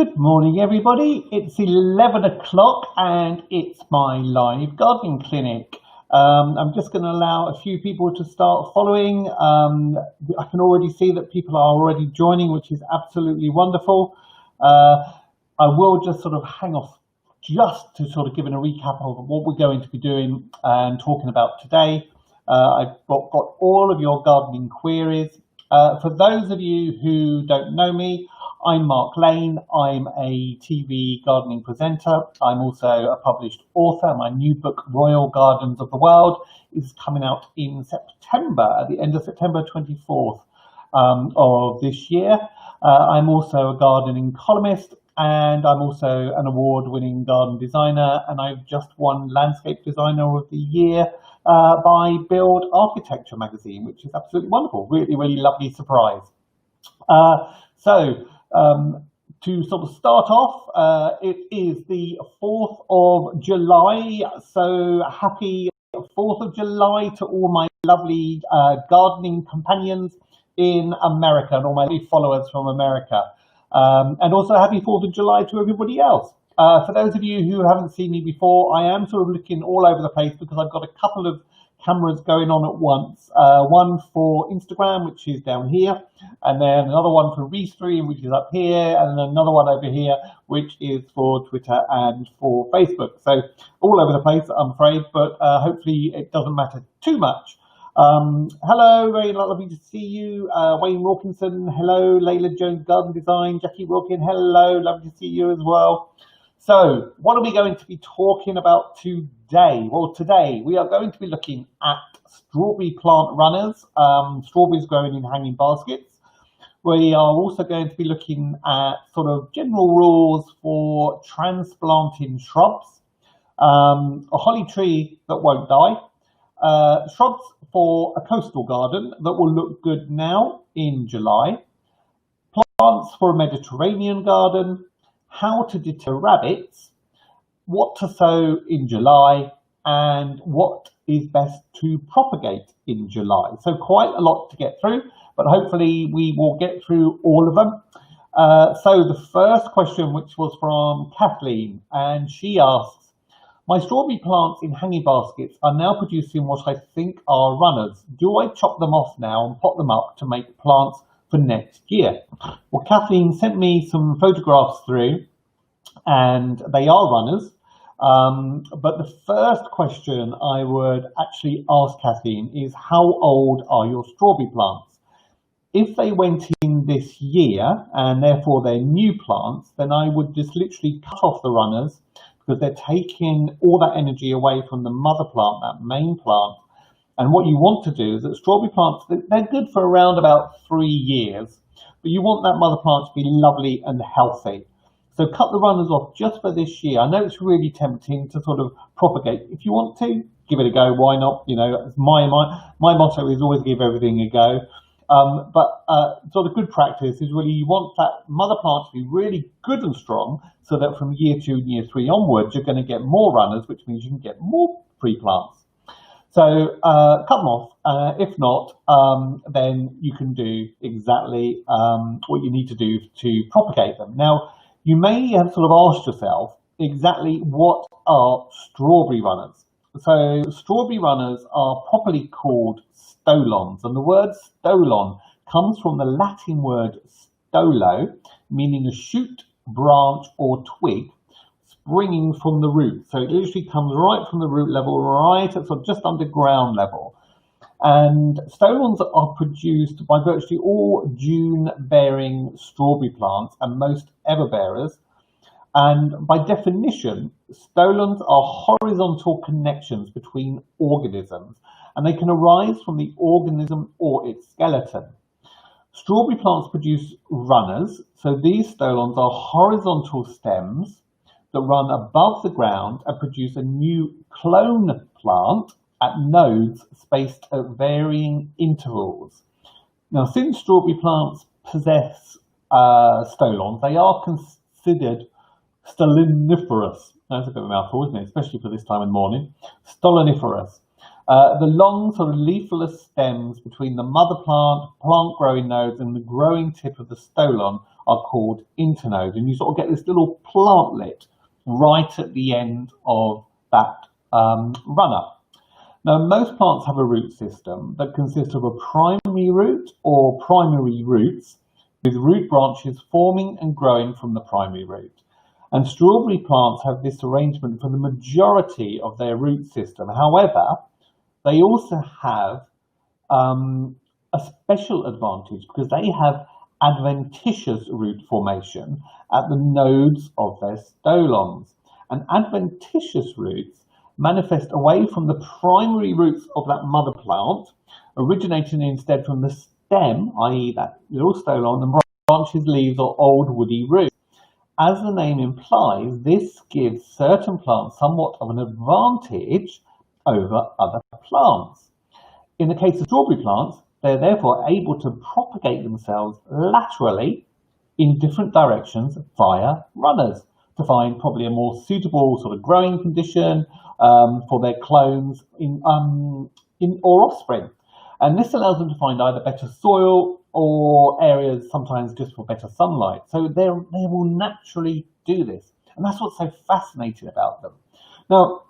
Good morning, everybody. It's 11 o'clock and it's my live gardening clinic. I'm just going to allow a few people to start following. I can already see that people are already joining, which is absolutely wonderful. I will just sort of hang off just to sort of give a recap of what we're going to be doing and talking about today. I've got all of your gardening queries. For those of you who don't know me, I'm Mark Lane. I'm a TV gardening presenter. I'm also a published author. My new book, Royal Gardens of the World, is coming out in September, at the end of September 24th of this year. I'm also a gardening columnist, and I'm also an award-winning garden designer, and I've just won Landscape Designer of the Year by Build Architecture magazine, which is absolutely wonderful. Really, really lovely surprise. To sort of start off, it is the 4th of July, so happy 4th of July to all my lovely gardening companions in America and all my followers from America. And also happy 4th of July to everybody else. For those of you who haven't seen me before, I am sort of looking all over the place because I've got a couple of cameras going on at once. One for Instagram, which is down here, and then another one for Restream, which is up here, and then another one over here, which is for Twitter and for Facebook. So all over the place, I'm afraid, but hopefully it doesn't matter too much. Hello, very lovely to see you. Wayne Wilkinson, hello. Layla Jones, Garden Design. Jackie Wilkin, hello, lovely to see you as well. So what are we going to be talking about today? Well, today we are going to be looking at strawberry plant runners, strawberries growing in hanging baskets. We are also going to be looking at sort of general rules for transplanting shrubs, a holly tree that won't die, shrubs for a coastal garden that will look good now in July, plants for a Mediterranean garden, how to deter rabbits, what to sow in July, and what is best to propagate in July. So quite a lot to get through, but hopefully we will get through all of them. So the first question, which was from Kathleen, and she asks, my strawberry plants in hanging baskets are now producing what I think are runners. Do I chop them off now and pot them up to make plants for next year? Well, Kathleen sent me some photographs through, and they are runners. But the first question I would actually ask Kathleen is, how old are your strawberry plants? If they went in this year and therefore they're new plants, then I would just literally cut off the runners, because they're taking all that energy away from the mother plant, that main plant. And what you want to do is that strawberry plants, they're good for around about 3 years, but you want that mother plant to be lovely and healthy. So cut the runners off just for this year. I know it's really tempting to sort of propagate. If you want to, give it a go. Why not? You know, my motto is always give everything a go. But sort of good practice is really you want that mother plant to be really good and strong, so that from year 2 and year 3 onwards, you're going to get more runners, which means you can get more free plants. So cut them off. If not, then you can do exactly what you need to do to propagate them. Now, you may have sort of asked yourself exactly what are strawberry runners. So strawberry runners are properly called stolons, and the word stolon comes from the Latin word stolo, meaning a shoot, branch or twig springing from the root. So it literally comes right from the root level, right at sort of just under ground level. And stolons are produced by virtually all June-bearing strawberry plants and most everbearers. And by definition, stolons are horizontal connections between organisms, and they can arise from the organism or its skeleton. Strawberry plants produce runners, so these stolons are horizontal stems that run above the ground and produce a new clone plant at nodes spaced at varying intervals. Now, since strawberry plants possess stolons, they are considered stoloniferous. That's a bit of a mouthful, isn't it? Especially for this time in the morning. Stoloniferous. The long sort of leafless stems between the mother plant, plant growing nodes, and the growing tip of the stolon are called internodes, and you sort of get this little plantlet right at the end of that runner. Now, most plants have a root system that consists of a primary root or primary roots, with root branches forming and growing from the primary root. And strawberry plants have this arrangement for the majority of their root system. However, they also have a special advantage because they have adventitious root formation at the nodes of their stolons. And adventitious roots manifest away from the primary roots of that mother plant, originating instead from the stem, i.e. that little stolon, and branches, leaves, or old woody roots. As the name implies, this gives certain plants somewhat of an advantage over other plants. In the case of strawberry plants, they're therefore able to propagate themselves laterally in different directions via runners to find probably a more suitable sort of growing condition for their clones or offspring. And this allows them to find either better soil or areas sometimes just for better sunlight. So they will naturally do this. And that's what's so fascinating about them. Now,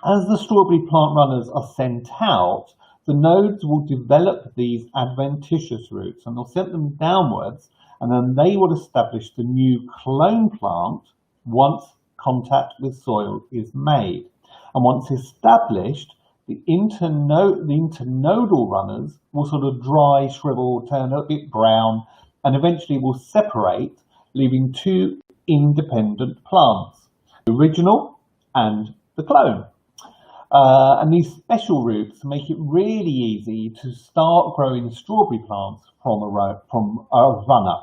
as the strawberry plant runners are sent out, the nodes will develop these adventitious roots and they'll send them downwards, and then they will establish the new clone plant once contact with soil is made. And once established, the internodal runners will sort of dry, shrivel, turn a bit brown, and eventually will separate, leaving two independent plants, the original and the clone. And these special roots make it really easy to start growing strawberry plants from a runner.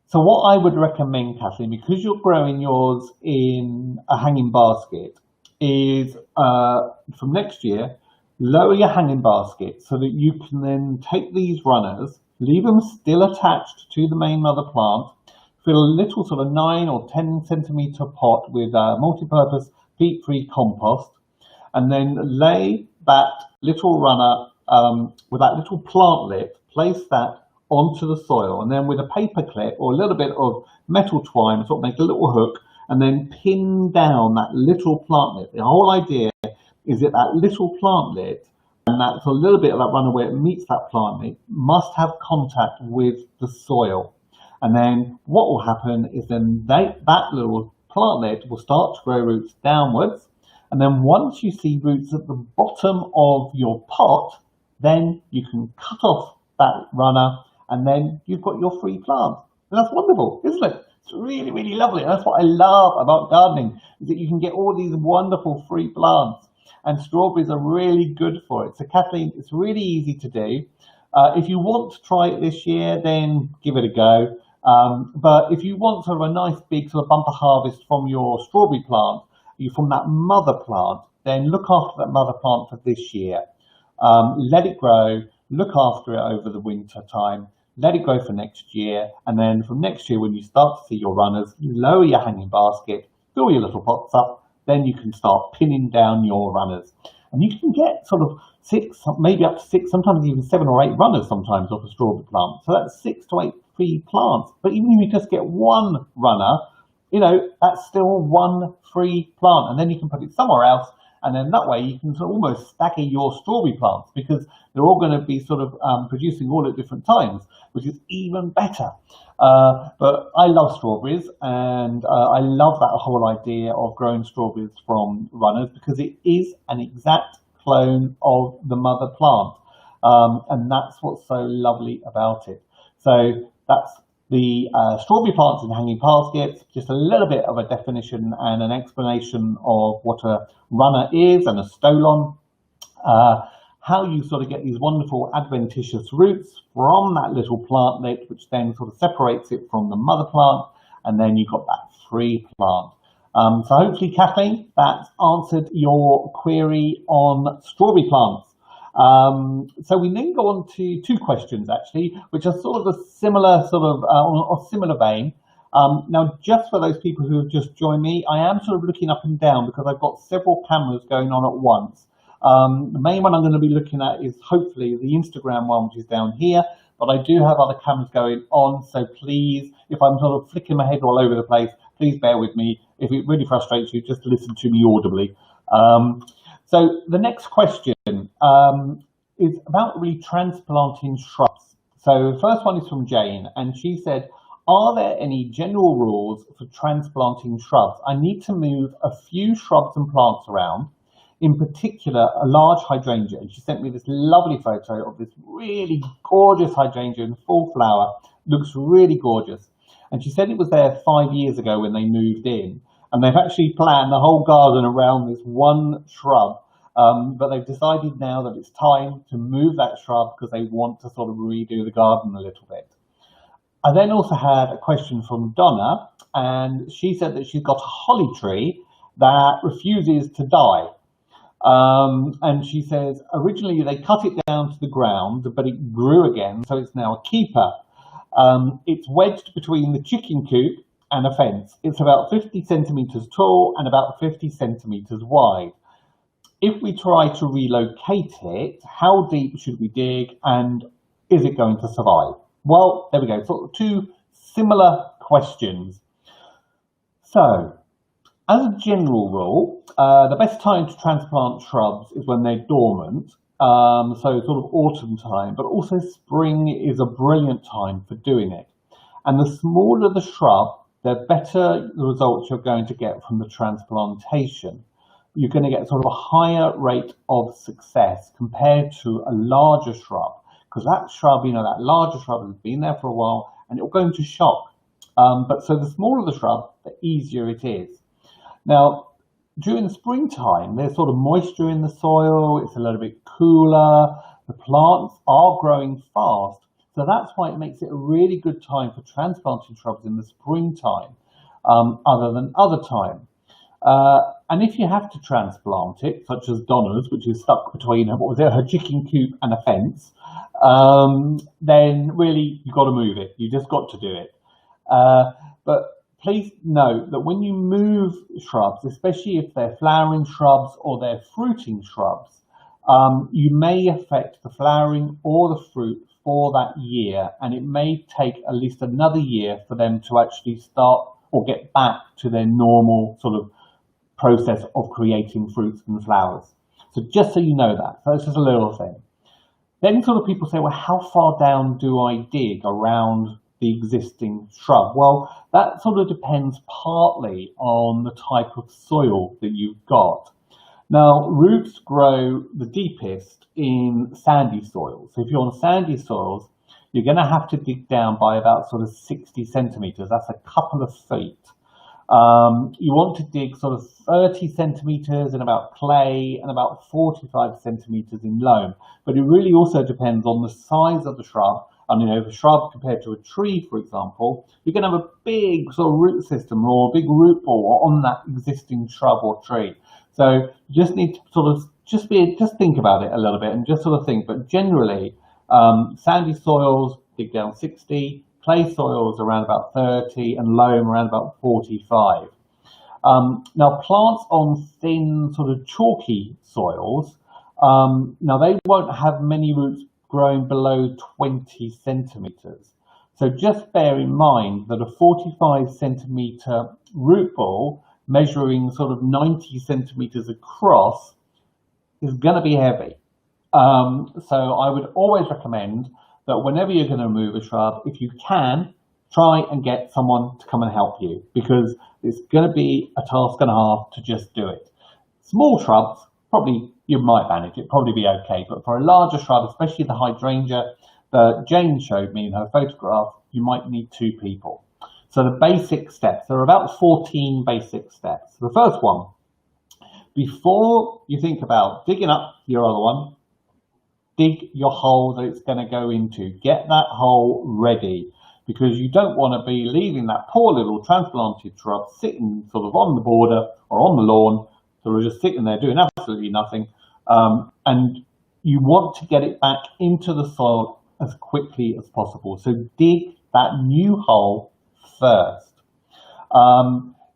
So what I would recommend, Kathleen, because you're growing yours in a hanging basket, is from next year, lower your hanging basket so that you can then take these runners, leave them still attached to the main mother plant, fill a little sort of 9 or 10 centimetre pot with multi-purpose peat-free compost, and then lay that little runner with that little plantlet, place that onto the soil, and then with a paper clip or a little bit of metal twine, sort of make a little hook, and then pin down that little plantlet. The whole idea is that that little plantlet, and that's a little bit of that runner where it meets that plantlet, must have contact with the soil. And then what will happen is then that little plantlet will start to grow roots downwards. And then once you see roots at the bottom of your pot, then you can cut off that runner, and then you've got your free plant. And that's wonderful, isn't it? It's really, really lovely. And that's what I love about gardening, is that you can get all these wonderful free plants. And strawberries are really good for it. So Kathleen, it's really easy to do. If you want to try it this year, then give it a go. But if you want sort of a nice big sort of bumper harvest from your strawberry plant, from that mother plant, then look after that mother plant for this year. Let it grow, look after it over the winter time, let it grow for next year, and then from next year when you start to see your runners, you lower your hanging basket, fill your little pots up, then you can start pinning down your runners. And you can get sort of 6, maybe up to 6, sometimes even 7 or 8 runners sometimes off a strawberry plant. So that's 6 to 8 free plants. But even if you just get one runner, you know, that's still one free plant, and then you can put it somewhere else, and then that way you can sort of almost stagger your strawberry plants because they're all going to be sort of producing all at different times, which is even better. But I love strawberries, and I love that whole idea of growing strawberries from runners because it is an exact clone of the mother plant, and that's what's so lovely about it. So that's the strawberry plants in hanging baskets, just a little bit of a definition and an explanation of what a runner is and a stolon, how you sort of get these wonderful adventitious roots from that little plantlet, which then sort of separates it from the mother plant, and then you've got that free plant. So hopefully, Kathleen, that's answered your query on strawberry plants. So we then go on to 2 questions actually, which are sort of a similar or similar vein. Now, just for those people who have just joined me, I am sort of looking up and down because I've got several cameras going on at once. The main one I'm going to be looking at is hopefully the Instagram one, which is down here. but I do have other cameras going on, so please, if I'm sort of flicking my head all over the place, please bear with me. If it really frustrates you, just listen to me audibly. So the next question is about really transplanting shrubs. So the first one is from Jane, and she said, are there any general rules for transplanting shrubs? I need to move a few shrubs and plants around, in particular a large hydrangea. And she sent me this lovely photo of this really gorgeous hydrangea in full flower. Looks really gorgeous. And she said it was there 5 years ago when they moved in. And they've actually planned the whole garden around this one shrub. But they've decided now that it's time to move that shrub because they want to sort of redo the garden a little bit. I then also had a question from Donna, and she said that she's got a holly tree that refuses to die. And she says, originally they cut it down to the ground, but it grew again, so it's now a keeper. It's wedged between the chicken coop and a fence. It's about 50 centimetres tall and about 50 centimetres wide. If we try to relocate it, how deep should we dig, and is it going to survive? Well, there we go. Sort of two similar questions. So, as a general rule, the best time to transplant shrubs is when they're dormant, so sort of autumn time, but also spring is a brilliant time for doing it. And the smaller the shrub, the better the results you're going to get from the transplantation. You're going to get sort of a higher rate of success compared to a larger shrub. Because that shrub, that larger shrub has been there for a while and it will go into shock. But so the smaller the shrub, the easier it is. Now, during the springtime, there's sort of moisture in the soil, it's a little bit cooler, the plants are growing fast. So that's why it makes it a really good time for transplanting shrubs in the springtime, other than other time. And if you have to transplant it, such as Donna's, which is stuck between her chicken coop and a fence, then really you've got to move it. You just got to do it. But please note that when you move shrubs, especially if they're flowering shrubs or they're fruiting shrubs, you may affect the flowering or the fruit for that year, and it may take at least another year for them to actually start or get back to their normal sort of process of creating fruits and flowers. So just so you know that. So it's just a little thing. Then sort of people say, well, how far down do I dig around the existing shrub? Well, that sort of depends partly on the type of soil that you've got. Now, roots grow the deepest in sandy soils. So if you're on sandy soils, you're going to have to dig down by about sort of 60 centimetres. That's a couple of feet. You want to dig sort of 30 centimetres in about clay and about 45 centimetres in loam. But it really also depends on the size of the shrub. And if a shrub compared to a tree, for example, you're going to have a big sort of root system or a big root ball on that existing shrub or tree. So you just need to sort of just think about it a little bit and just sort of think. But generally, sandy soils dig down 60, clay soils around about 30, and loam around about 45. Now, plants on thin, sort of chalky soils, now they won't have many roots growing below 20 centimetres. So just bear in mind that a 45 centimetre root ball measuring sort of 90 centimetres across is going to be heavy. So I would always recommend that whenever you're going to move a shrub, if you can, try and get someone to come and help you, because it's going to be a task and a half to just do it. Small shrubs, probably you might manage it, probably be okay, but for a larger shrub, especially the hydrangea that Jane showed me in her photograph, you might need 2 people. So the basic steps, there are about 14 basic steps. The first one, before you think about digging up your other one, dig your hole that it's going to go into. Get that hole ready, because you don't want to be leaving that poor little transplanted shrub sitting sort of on the border or on the lawn, sort of just sitting there doing absolutely nothing. And you want to get it back into the soil as quickly as possible. So dig that new hole first.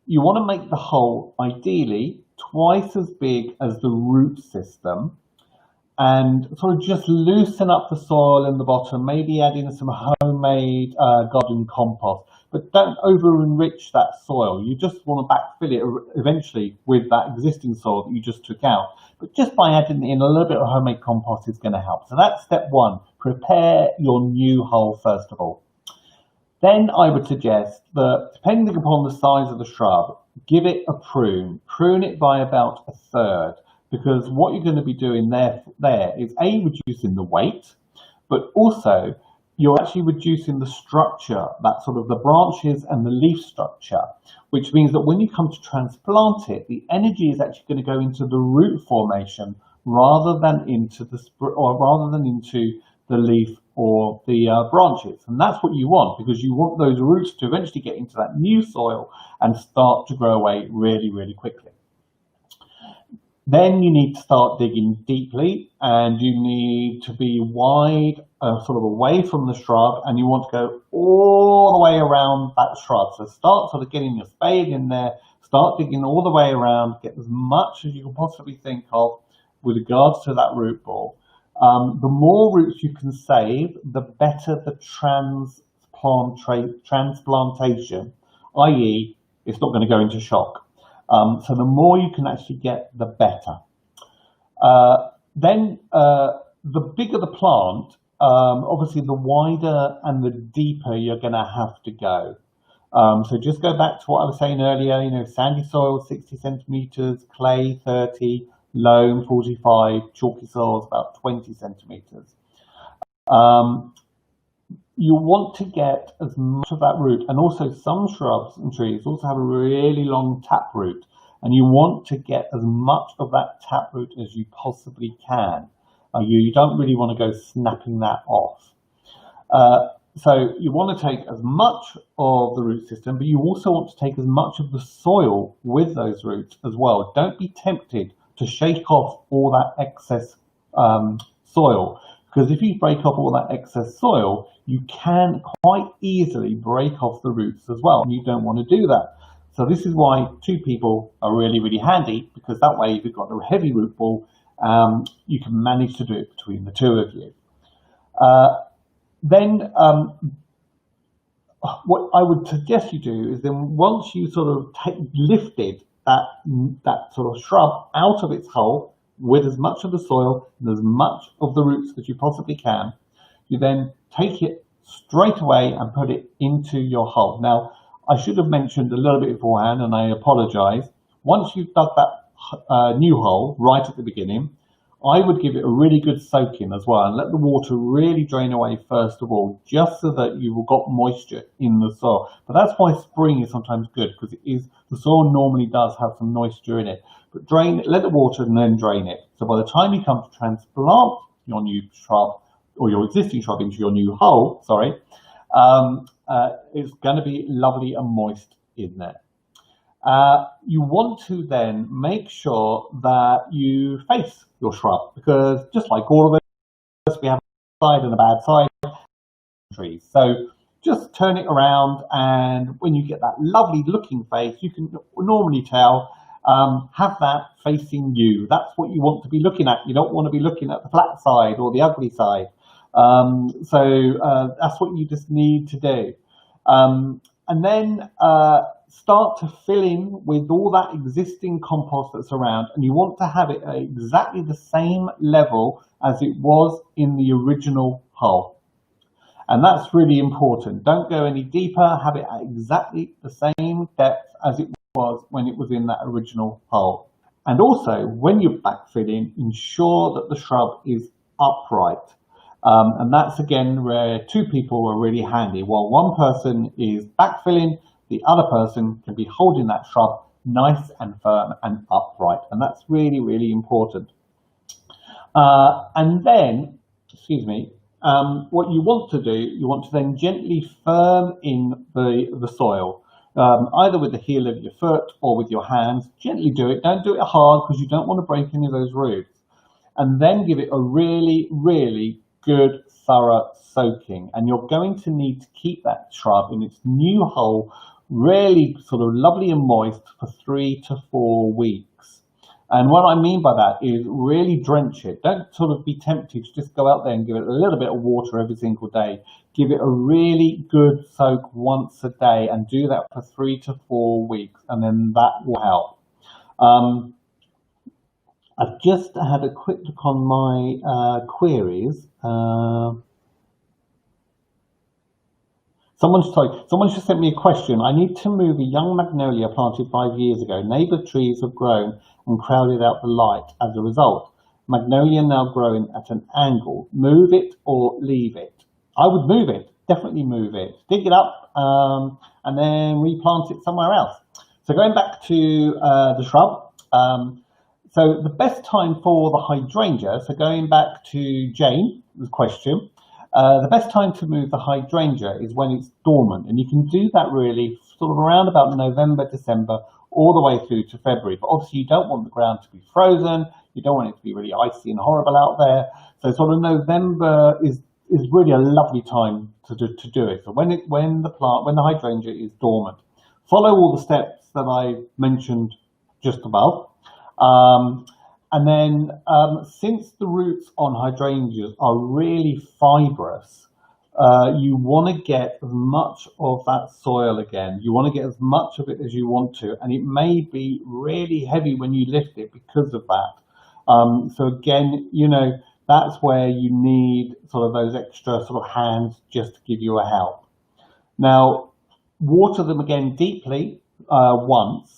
You want to make the hole ideally twice as big as the root system, and sort of just loosen up the soil in the bottom, maybe add in some homemade garden compost, but don't over enrich that soil. You just want to backfill it eventually with that existing soil that you just took out. But just by adding in a little bit of homemade compost is going to help. So that's step one. Prepare your new hole first of all. Then I would suggest that, depending upon the size of the shrub, give it a prune. Prune it by about a third, because what you're going to be doing there is reducing the weight, but also you're actually reducing the structure, that sort of the branches and the leaf structure, which means that when you come to transplant it, the energy is actually going to go into the root formation rather than into the leaf or the branches. And that's what you want, because you want those roots to eventually get into that new soil and start to grow away really, really quickly. Then you need to start digging deeply, and you need to be wide, sort of away from the shrub, and you want to go all the way around that shrub. So start sort of getting your spade in there, start digging all the way around, get as much as you can possibly think of with regards to that root ball. The more roots you can save, the better the transplantation, i.e. it's not going to go into shock. So the more you can actually get, the better. Then the bigger the plant, obviously the wider and the deeper you're going to have to go. So just go back to what I was saying earlier, you know, sandy soil 60 centimeters, clay 30, loam 45, chalky soils about 20 centimeters. You want to get as much of that root, and also some shrubs and trees also have a really long taproot, and you want to get as much of that taproot as you possibly can. You don't really want to go snapping that off. So you want to take as much of the root system, but you also want to take as much of the soil with those roots as well. Don't be tempted to shake off all that excess soil, because if you break off all that excess soil, you can quite easily break off the roots as well, and you don't want to do that. So this is why two people are really, really handy, because that way if you've got a heavy root ball, you can manage to do it between the two of you. Then what I would suggest you do is, then once you sort of lifted that sort of shrub out of its hole with as much of the soil and as much of the roots as you possibly can, you then take it straight away and put it into your hole. Now, I should have mentioned a little bit beforehand, and I apologize. Once you've dug that new hole right at the beginning, I would give it a really good soaking as well, and let the water really drain away first of all, just so that you've got moisture in the soil. But that's why spraying is sometimes good, because the soil normally does have some moisture in it. But drain it, let it water, and then drain it. So by the time you come to transplant your new shrub, or your existing shrub, into your new hole, it's going to be lovely and moist in there. You want to then make sure that you face your shrub, because just like all of us, we have a side and a bad side trees. So just turn it around, and when you get that lovely looking face, you can normally tell, have that facing you. That's what you want to be looking at. You don't want to be looking at the flat side or the ugly side. That's what you just need to do. And then start to fill in with all that existing compost that's around, and you want to have it at exactly the same level as it was in the original hole. And that's really important. Don't go any deeper. Have it at exactly the same depth as it was when it was in that original hole. And also, when you're backfilling, ensure that the shrub is upright. And that's again where two people are really handy. While one person is backfilling, the other person can be holding that shrub nice and firm and upright. And that's really, really important. And then, what you want to do, you want to then gently firm in the soil, either with the heel of your foot or with your hands. Gently do it. Don't do it hard, because you don't want to break any of those roots. And then give it a really, really good, thorough soaking. And you're going to need to keep that shrub in its new hole really sort of lovely and moist for 3 to 4 weeks. And what I mean by that is really drench it. Don't sort of be tempted to just go out there and give it a little bit of water every single day. Give it a really good soak once a day and do that for 3 to 4 weeks, and then that will help. I've just had a quick look on my queries. Someone just sent me a question. I need to move a young magnolia planted 5 years ago. Neighbour trees have grown and crowded out the light as a result. Magnolia now growing at an angle. Move it or leave it? I would move it. Definitely move it. Dig it up and then replant it somewhere else. So going back to the shrub. So the best time for the hydrangea, so going back to Jane's question, the best time to move the hydrangea is when it's dormant, and you can do that really sort of around about November, December, all the way through to February. But obviously you don't want the ground to be frozen, you don't want it to be really icy and horrible out there. So sort of November is really a lovely time to do it. So when the hydrangea is dormant, follow all the steps that I mentioned just above. And then since the roots on hydrangeas are really fibrous, you want to get as much of that soil again. You want to get as much of it as you want to, and it may be really heavy when you lift it because of that. So again, you know, that's where you need sort of those extra sort of hands just to give you a help. Now, water them again deeply once.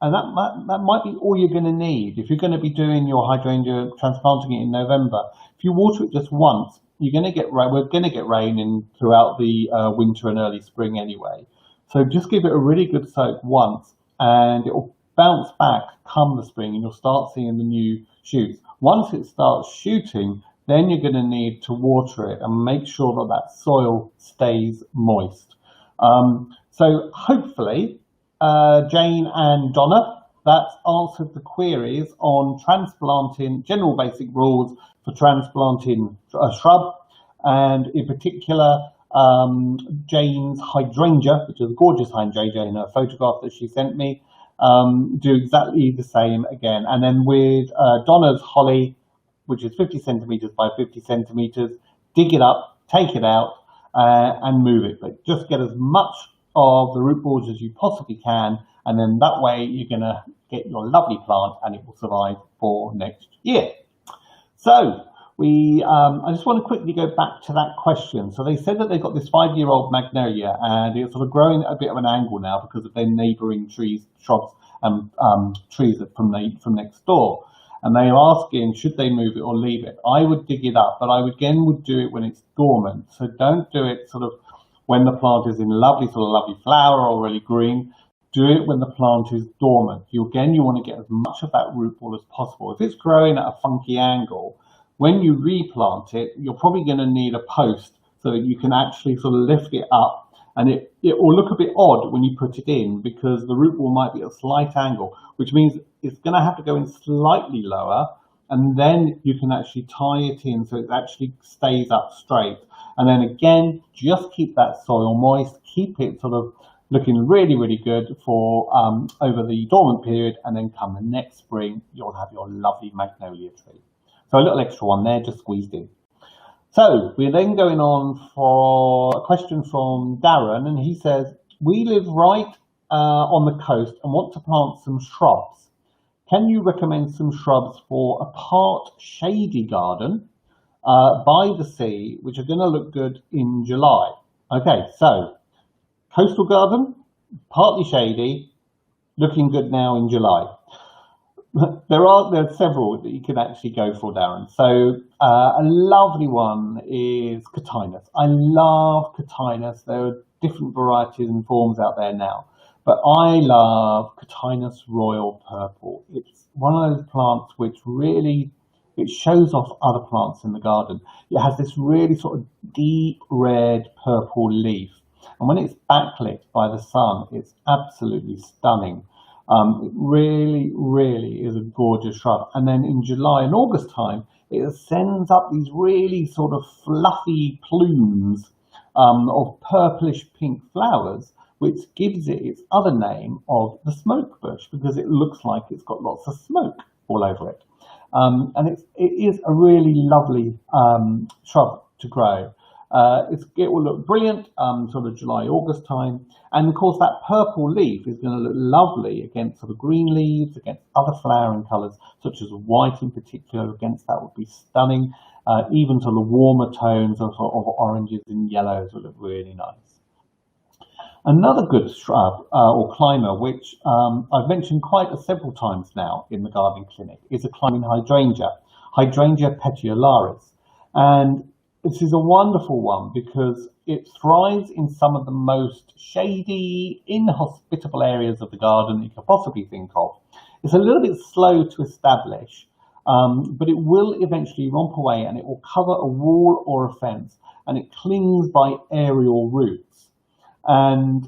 And that might be all you're going to need. If you're going to be doing your hydrangea, transplanting it in November, if you water it just once, we're going to get rain in throughout the winter and early spring anyway. So just give it a really good soak once, and it will bounce back come the spring, and you'll start seeing the new shoots. Once it starts shooting, then you're going to need to water it and make sure that that soil stays moist. So hopefully, Jane and Donna, that's answered the queries on transplanting, general basic rules for transplanting a shrub, and in particular Jane's hydrangea, which is a gorgeous hydrangea in a photograph that she sent me, do exactly the same again. And then with Donna's holly, which is 50 centimetres by 50 centimetres, dig it up, take it out and move it, but just get as much of the root balls as you possibly can, and then that way you're going to get your lovely plant and it will survive for next year. So I just want to quickly go back to that question. So they said that they've got this 5-year-old magnolia and it's sort of growing at a bit of an angle now because of their neighbouring trees, shrubs and trees from next door. And they are asking, should they move it or leave it? I would dig it up, but I again would do it when it's dormant. So don't do it sort of when the plant is in lovely flower or really green. Do it when the plant is dormant. You want to get as much of that root ball as possible. If it's growing at a funky angle, when you replant it, you're probably going to need a post so that you can actually sort of lift it up, and it will look a bit odd when you put it in because the root ball might be at a slight angle, which means it's going to have to go in slightly lower, and then you can actually tie it in so it actually stays up straight. And then again, just keep that soil moist, keep it sort of looking really, really good for over the dormant period, and then come the next spring, you'll have your lovely magnolia tree. So a little extra one there, just squeezed in. So we're then going on for a question from Darren, and he says, we live right on the coast and want to plant some shrubs. Can you recommend some shrubs for a part shady garden by the sea, which are going to look good in July? Okay, so coastal garden, partly shady, looking good now in July. There are several that you can actually go for, Darren. So a lovely one is Cotinus. I love Cotinus. There are different varieties and forms out there now, but I love Cotinus Royal Purple. It's one of those plants which really, it shows off other plants in the garden. It has this really sort of deep red purple leaf, and when it's backlit by the sun, it's absolutely stunning. It really, really is a gorgeous shrub. And then in July and August time, it sends up these really sort of fluffy plumes of purplish pink flowers, which gives it its other name of the smoke bush, because it looks like it's got lots of smoke all over it. And it is a really lovely shrub to grow. It will look brilliant sort of July, August time. And of course that purple leaf is going to look lovely against sort of green leaves, against other flowering colours, such as white in particular. Against that would be stunning. Even sort of warmer tones of oranges and yellows would look really nice. Another good shrub or climber, which I've mentioned quite several times now in the gardening clinic, is a climbing hydrangea, Hydrangea petiolaris. And this is a wonderful one because it thrives in some of the most shady, inhospitable areas of the garden you could possibly think of. It's a little bit slow to establish, but it will eventually romp away and it will cover a wall or a fence, and it clings by aerial roots. And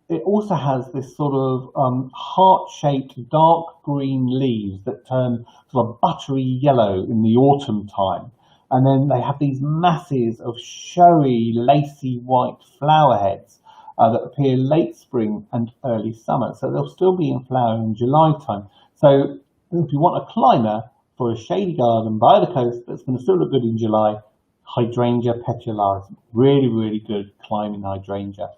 it also has this sort of heart-shaped dark green leaves that turn sort of buttery yellow in the autumn time. And then they have these masses of showy, lacy white flower heads that appear late spring and early summer. So they'll still be in flower in July time. So if you want a climber for a shady garden by the coast that's going to still look good in July, Hydrangea petiolaris, really, really good climbing hydrangea.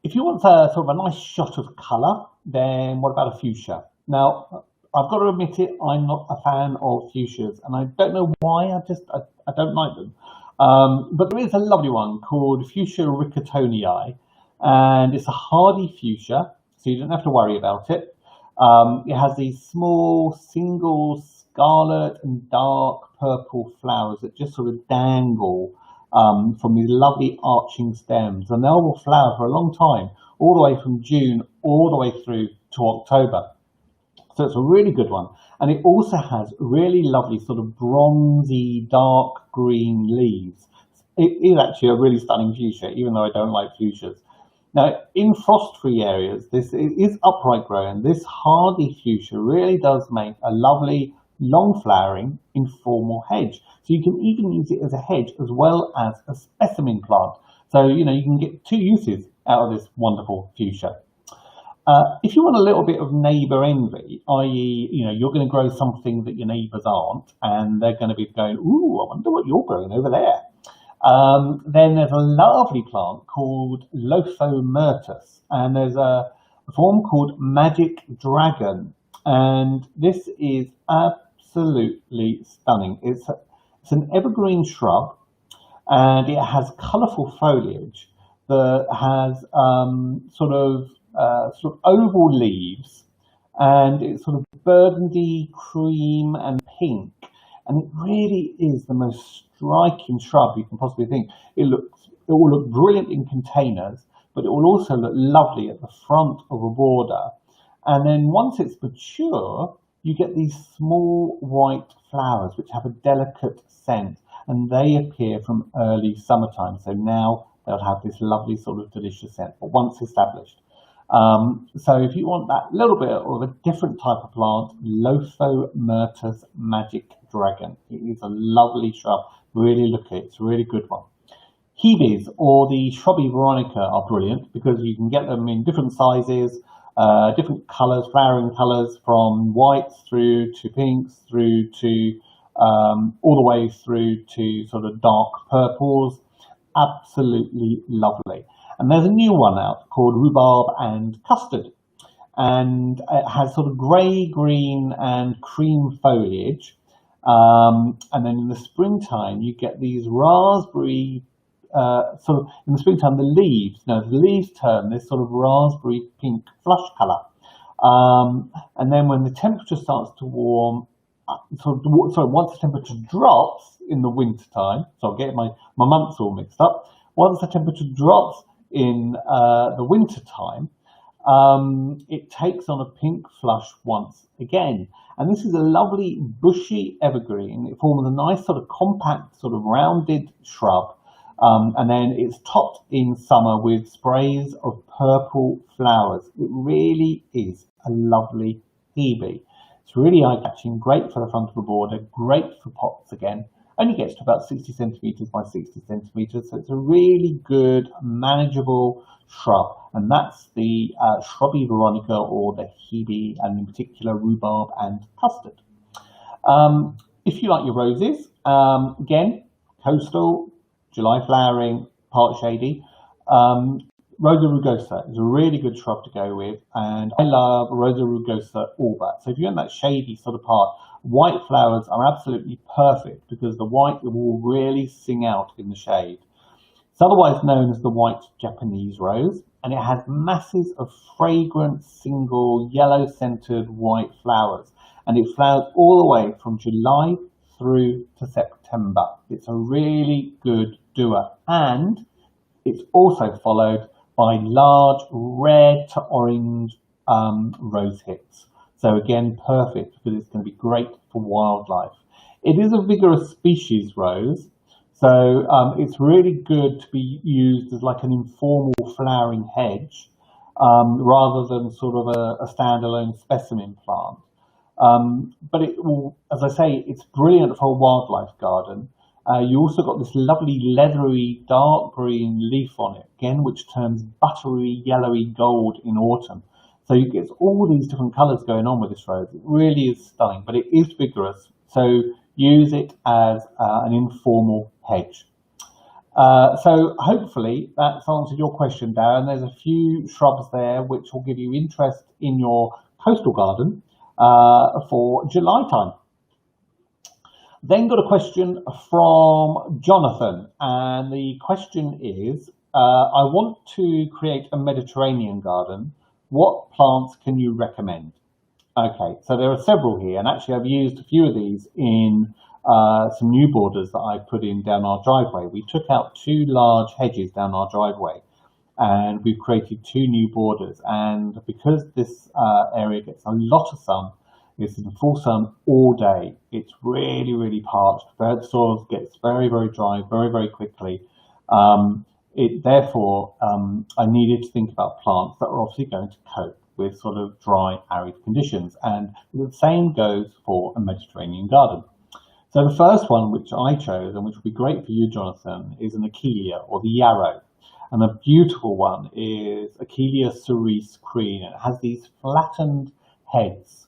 If you want sort of a nice shot of colour, then what about a fuchsia? Now, I've got to admit it, I'm not a fan of fuchsias, and I don't know why, I don't like them. But there is a lovely one called Fuchsia ricketonii, and it's a hardy fuchsia, so you don't have to worry about it. It has these small, single, scarlet and dark purple flowers that just sort of dangle from these lovely arching stems, and they will flower for a long time, all the way from June all the way through to October. So it's a really good one. And it also has really lovely sort of bronzy, dark green leaves. It is actually a really stunning fuchsia, even though I don't like fuchsias. Now, in frost-free areas, this is upright growing. This hardy fuchsia really does make a lovely, long-flowering, informal hedge. So you can even use it as a hedge as well as a specimen plant. So, you know, you can get two uses out of this wonderful fuchsia. If you want a little bit of neighbour envy, i.e., you know, you're going to grow something that your neighbours aren't, and they're going to be going, ooh, I wonder what you're growing over there. Then there's a lovely plant called Lophomyrtus, and there's a form called Magic Dragon, and this is absolutely stunning. It's an evergreen shrub, and it has colourful foliage that has sort of oval leaves, and it's sort of burgundy, cream and pink, and it really is the most striking shrub you can possibly think. It will look brilliant in containers, but it will also look lovely at the front of a border. And then once it's mature, you get these small white flowers which have a delicate scent, and they appear from early summertime. So now they'll have this lovely sort of delicious scent, but once established. So if you want that little bit of a different type of plant, Lophomyrtus Magic Dragon. It is a lovely shrub. Really look at it. It's a really good one. Hebes, or the shrubby veronica, are brilliant because you can get them in different sizes, different colours, flowering colours, from whites through to pinks, through to all the way through to sort of dark purples. Absolutely lovely. And there's a new one out called Rhubarb and Custard, and it has sort of grey, green and cream foliage. And then in the springtime, you get these raspberry, in the springtime, the leaves turn this sort of raspberry pink flush colour. And then when the temperature starts to warm, once the temperature drops in the winter time, so I'm getting my months all mixed up. Once the temperature drops in the winter time, it takes on a pink flush once again. And this is a lovely bushy evergreen. It forms a nice sort of compact, sort of rounded shrub. And then it's topped in summer with sprays of purple flowers. It really is a lovely Hebe. It's really eye-catching, great for the front of the border, great for pots again. Only gets to about 60 centimetres by 60 centimetres, so it's a really good, manageable shrub. and that's the shrubby veronica, or the hebe, and in particular rhubarb and custard. If you like your roses, again, coastal, July flowering, part shady. Rosa rugosa is a really good shrub to go with, and I love Rosa rugosa alba. So if you're in that shady sort of part, white flowers are absolutely perfect because the white will really sing out in the shade. It's otherwise known as the white Japanese rose, and it has masses of fragrant, single, yellow-centered white flowers, and it flowers all the way from July through to September. It's a really good doer, and it's also followed by large red to orange rose hips. So again, perfect because it's going to be great for wildlife. It is a vigorous species rose, so it's really good to be used as like an informal flowering hedge rather than sort of a standalone specimen plant. But it will, as I say, it's brilliant for a wildlife garden. You also got this lovely leathery dark green leaf on it, again, which turns buttery yellowy gold in autumn. So you get all these different colours going on with this rose. It really is stunning, but it is vigorous. So use it as an informal hedge. So hopefully that's answered your question, Darren. There's a few shrubs there which will give you interest in your coastal garden for July time. Then got a question from Jonathan, and the question is, I want to create a Mediterranean garden. What plants can you recommend? Okay, so there are several here, and actually I've used a few of these in some new borders that I put in down our driveway. We took out 2 large hedges down our driveway, and we've created 2 new borders, and because this area gets a lot of sun, it's in full sun all day. It's really, really parched. The soil gets very, very dry very, very quickly. Therefore, I needed to think about plants that are obviously going to cope with sort of dry, arid conditions. And the same goes for a Mediterranean garden. So the first one, which I chose, and which will be great for you, Jonathan, is an Achillea, or the yarrow. And the beautiful one is Achillea cerise queen. It has these flattened heads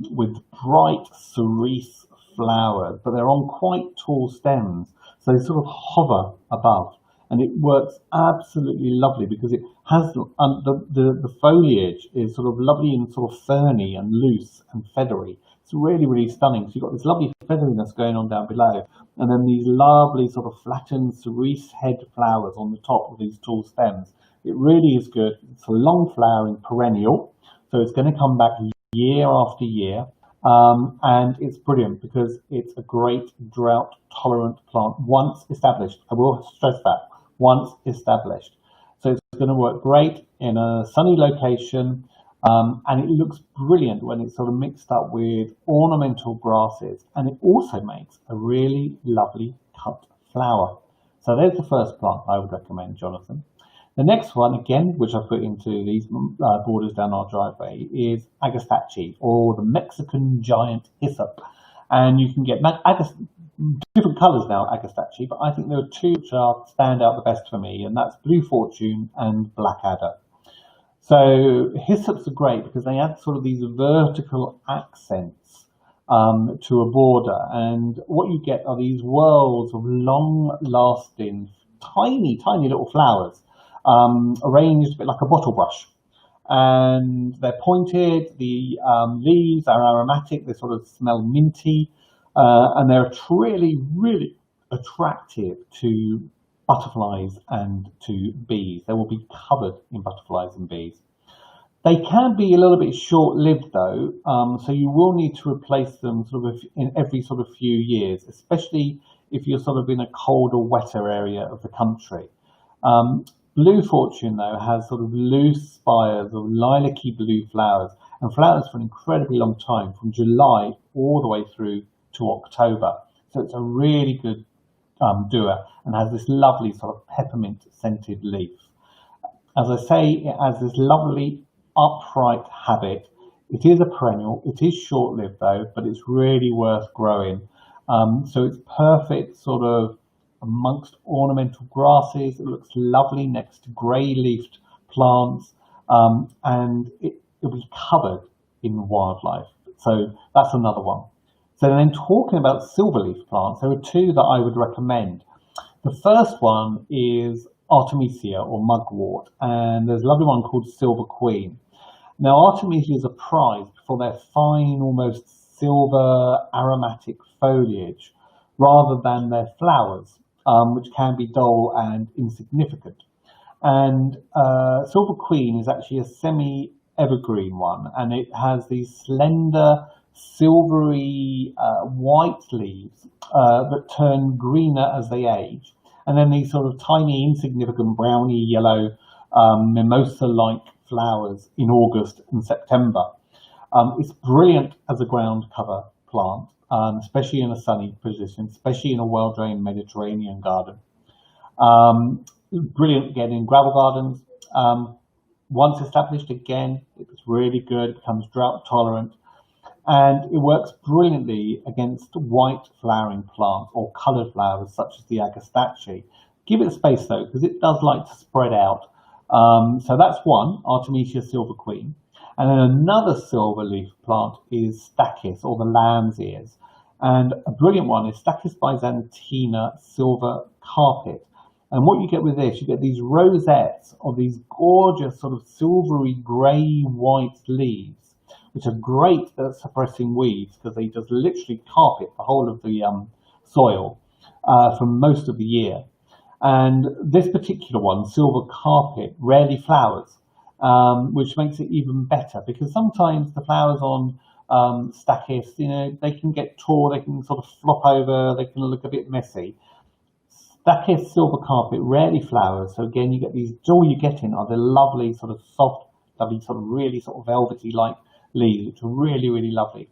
with bright cerise flowers, but they're on quite tall stems, so they sort of hover above, and it works absolutely lovely because it has the foliage is sort of lovely and sort of ferny and loose and feathery. It's really, really stunning. So you've got this lovely featheriness going on down below, and then these lovely sort of flattened cerise head flowers on the top of these tall stems. It really is good. It's a long flowering perennial, so it's going to come back year after year, and it's brilliant because it's a great drought tolerant plant once established. I will stress that, once established. So it's going to work great in a sunny location, and it looks brilliant when it's sort of mixed up with ornamental grasses, and it also makes a really lovely cut flower. So there's the first plant I would recommend, Jonathan. The next one, again, which I've put into these borders down our driveway, is Agastache, or the Mexican giant hyssop. And you can get different colours now, Agastache, but I think there are 2 which stand out the best for me, and that's Blue Fortune and Blackadder. So hyssops are great because they add sort of these vertical accents to a border, and what you get are these whorls of long-lasting, tiny, tiny little flowers. Arranged a bit like a bottle brush, and they're pointed. The leaves are aromatic, they sort of smell minty, and they're really, really attractive to butterflies and to bees. They will be covered in butterflies and bees. They can be a little bit short-lived though, so you will need to replace them sort of in every sort of few years, especially if you're sort of in a colder, wetter area of the country. Blue Fortune, though, has sort of loose spires of lilac-y blue flowers, and flowers for an incredibly long time, from July all the way through to October. So it's a really good doer, and has this lovely sort of peppermint scented leaf. As I say, it has this lovely upright habit. It is a perennial. It is short-lived though, but it's really worth growing. So it's perfect sort of amongst ornamental grasses. It looks lovely next to grey-leafed plants, and it'll be covered in wildlife. So that's another one. So then talking about silverleaf plants, there are two that I would recommend. The first one is Artemisia or mugwort, and there's a lovely one called Silver Queen. Now, Artemisia is a prize for their fine, almost silver aromatic foliage, rather than their flowers, which can be dull and insignificant. And Silver Queen is actually a semi-evergreen one, and it has these slender, silvery white leaves that turn greener as they age, and then these sort of tiny, insignificant browny yellow mimosa-like flowers in August and September. It's brilliant as a ground cover plant, especially in a sunny position, especially in a well-drained Mediterranean garden. Brilliant again in gravel gardens. Once established, again, it's really good, it becomes drought tolerant, and it works brilliantly against white flowering plants or coloured flowers such as the agastache. Give it space though, because it does like to spread out. So that's one, Artemisia silver queen. And then another silver leaf plant is Stachys, or the lamb's ears. And a brilliant one is Stachys byzantina silver carpet. And what you get with this, you get these rosettes of these gorgeous sort of silvery grey-white leaves, which are great at suppressing weeds because they just literally carpet the whole of the soil for most of the year. And this particular one, silver carpet, rarely flowers, which makes it even better because sometimes the flowers on Stachys, they can get tall, they can sort of flop over, they can look a bit messy. Stachys silver carpet rarely flowers, so again you get these, all you get in are the lovely sort of soft, lovely sort of really sort of velvety like leaves, which are really, really lovely.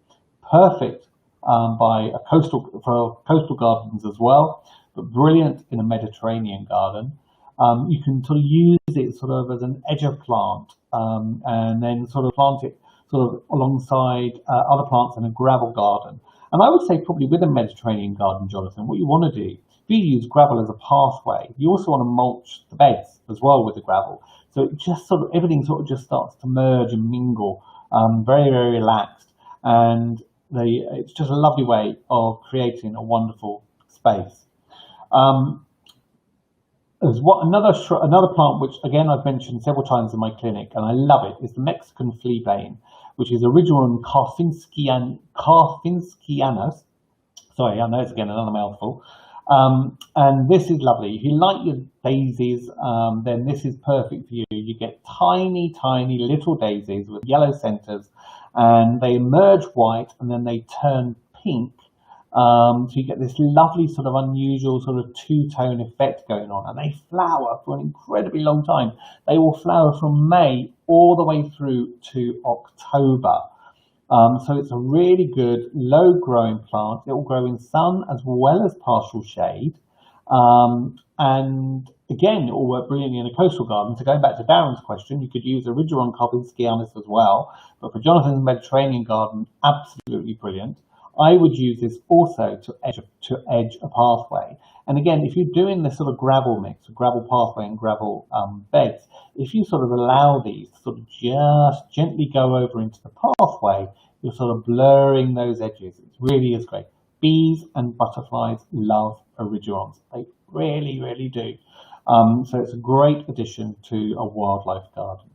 Perfect for coastal gardens as well, but brilliant in a Mediterranean garden. You can sort of use it sort of as an edge plant, and then sort of plant it sort of alongside other plants in a gravel garden. And I would say probably with a Mediterranean garden, Jonathan, what you want to do, if you use gravel as a pathway, you also want to mulch the beds as well with the gravel. So it just sort of, everything sort of just starts to merge and mingle, very, very relaxed. And it's just a lovely way of creating a wonderful space. There's another plant which again I've mentioned several times in my clinic, and I love it. Is the Mexican fleabane, which is Originum carfinskianus. Sorry, I know it's again another mouthful. And this is lovely. If you like your daisies, then this is perfect for you. You get tiny, tiny little daisies with yellow centers, and they emerge white and then they turn pink. So you get this lovely sort of unusual sort of two-tone effect going on, and they flower for an incredibly long time. They will flower from May all the way through to October. So it's a really good low-growing plant. It will grow in sun as well as partial shade. And again, it will work brilliantly in a coastal garden. So going back to Darren's question, you could use Originum carfinskianus as well. But for Jonathan's Mediterranean garden, absolutely brilliant. I would use this also to edge a pathway. And again, if you're doing this sort of gravel mix, a gravel pathway and gravel beds, if you sort of allow these to sort of just gently go over into the pathway, you're sort of blurring those edges. It really is great. Bees and butterflies love originums. They really, really do. So it's a great addition to a wildlife garden.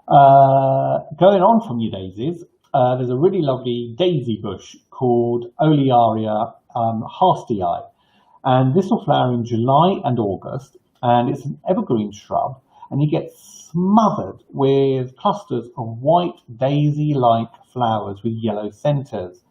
Going on from your daisies, there's a really lovely daisy bush called Olearia harstii, and this will flower in July and August, and it's an evergreen shrub, and you get smothered with clusters of white daisy-like flowers with yellow centers,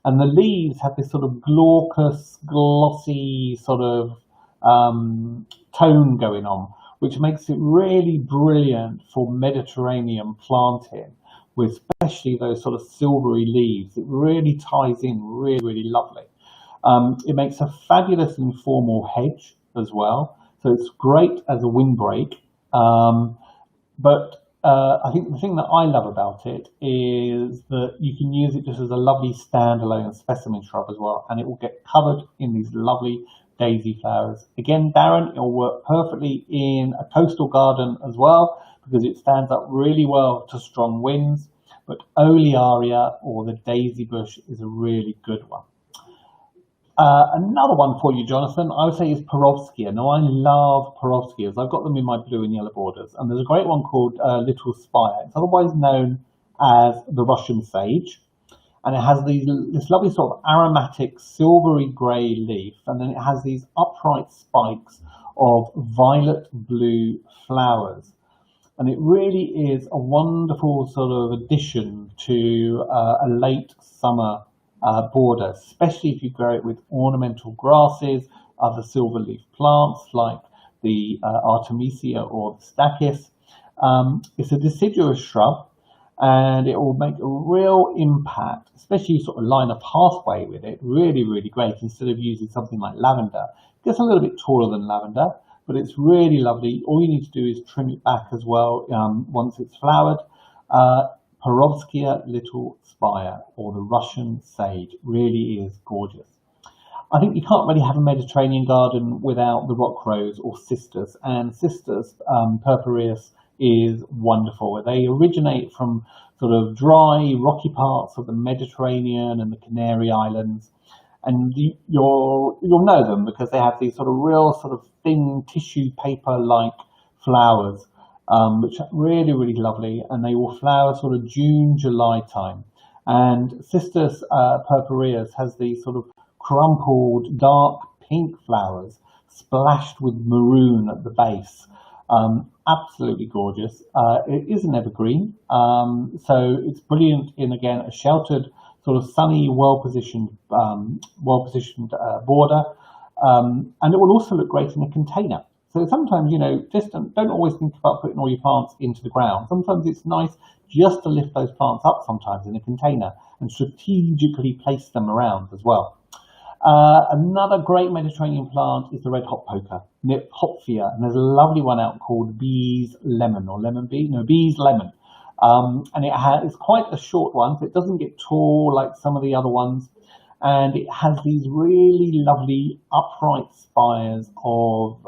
and the leaves have this sort of glaucous, glossy sort of tone going on, which makes it really brilliant for Mediterranean planting, with especially those sort of silvery leaves. It really ties in really, really lovely. It makes a fabulous informal hedge as well. So it's great as a windbreak. But I think the thing that I love about it is that you can use it just as a lovely standalone specimen shrub as well. And it will get covered in these lovely daisy flowers. Again, Darren, it'll work perfectly in a coastal garden as well. because it stands up really well to strong winds. But Olearia, or the daisy bush, is a really good one. Another one for you, Jonathan, I would say is Perovskia. Now, I love Perovskias. I've got them in my blue and yellow borders. And there's a great one called Little Spire. It's otherwise known as the Russian sage. And it has this lovely sort of aromatic silvery grey leaf. And then it has these upright spikes of violet blue flowers. And it really is a wonderful sort of addition to a late summer border, especially if you grow it with ornamental grasses, other silverleaf plants like the Artemisia or the Stachys. It's a deciduous shrub, and it will make a real impact, especially if you sort of line a pathway with it. Really, really great instead of using something like lavender. It gets a little bit taller than lavender, but it's really lovely. All you need to do is trim it back as well once it's flowered. Perovskia Little Spire, or the Russian sage, really is gorgeous. I think you can't really have a Mediterranean garden without the rock rose or cistus, and cistus purpureus is wonderful. They originate from sort of dry, rocky parts of the Mediterranean and the Canary Islands. And you'll know them because they have these sort of real sort of thin tissue paper-like flowers, which are really, really lovely. And they will flower sort of June, July time. And Cistus purpureus has these sort of crumpled, dark pink flowers splashed with maroon at the base. Absolutely gorgeous. It is an evergreen, so it's brilliant in, again, a sheltered, sort of sunny, well-positioned border, and it will also look great in a container. So sometimes, just don't always think about putting all your plants into the ground. Sometimes it's nice just to lift those plants up sometimes in a container and strategically place them around as well. Another great Mediterranean plant is the red hot poker, Hopfia, and there's a lovely one out called Bee's Lemon, or Lemon Bee, no, Bee's Lemon. And it's quite a short one, so it doesn't get tall like some of the other ones. And it has these really lovely upright spires of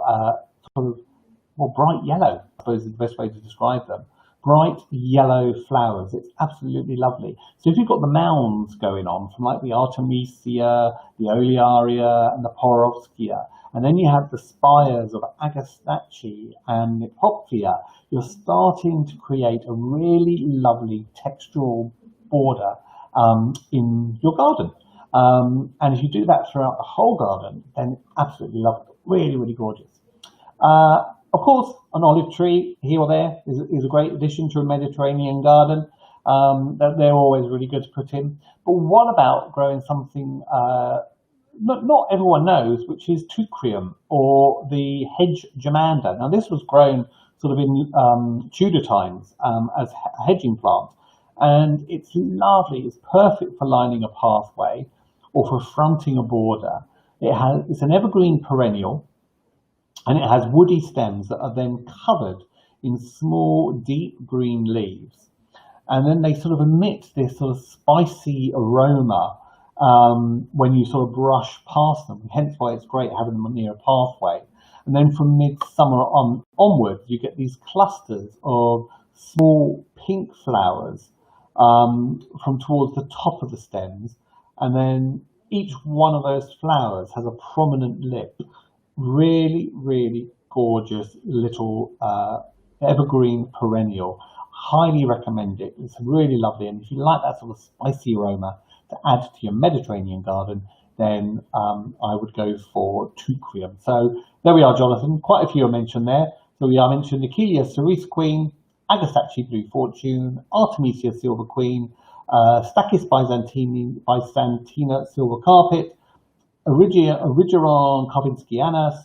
bright yellow, I suppose is the best way to describe them. Bright yellow flowers. It's absolutely lovely. So if you've got the mounds going on from like the Artemisia, the Olearia, and the Perovskia, and then you have the spires of Agastache and Hopfia, you're starting to create a really lovely textural border in your garden. And if you do that throughout the whole garden, then absolutely lovely. Really, really gorgeous. Of course, an olive tree here or there is a great addition to a Mediterranean garden. They're always really good to put in. But what about growing something not everyone knows, which is Teucrium, or the hedge germander? Now, this was grown sort of in Tudor times as a hedging plant, and it's lovely. It's perfect for lining a pathway or for fronting a border. It's an evergreen perennial, and it has woody stems that are then covered in small, deep green leaves. And then they sort of emit this sort of spicy aroma when you sort of brush past them, hence why it's great having them near a pathway. And then from midsummer onwards, you get these clusters of small pink flowers from towards the top of the stems. And then each one of those flowers has a prominent lip. Really, really gorgeous little evergreen perennial. Highly recommend it. It's really lovely. And if you like that sort of spicy aroma to add to your Mediterranean garden, then I would go for Teucrium. So there we are, Jonathan. Quite a few are mentioned there. So we are mentioned Achillea cerise queen, Agastache blue fortune, Artemisia silver queen, Stachys byzantina silver carpet, Origeron carpinskianus,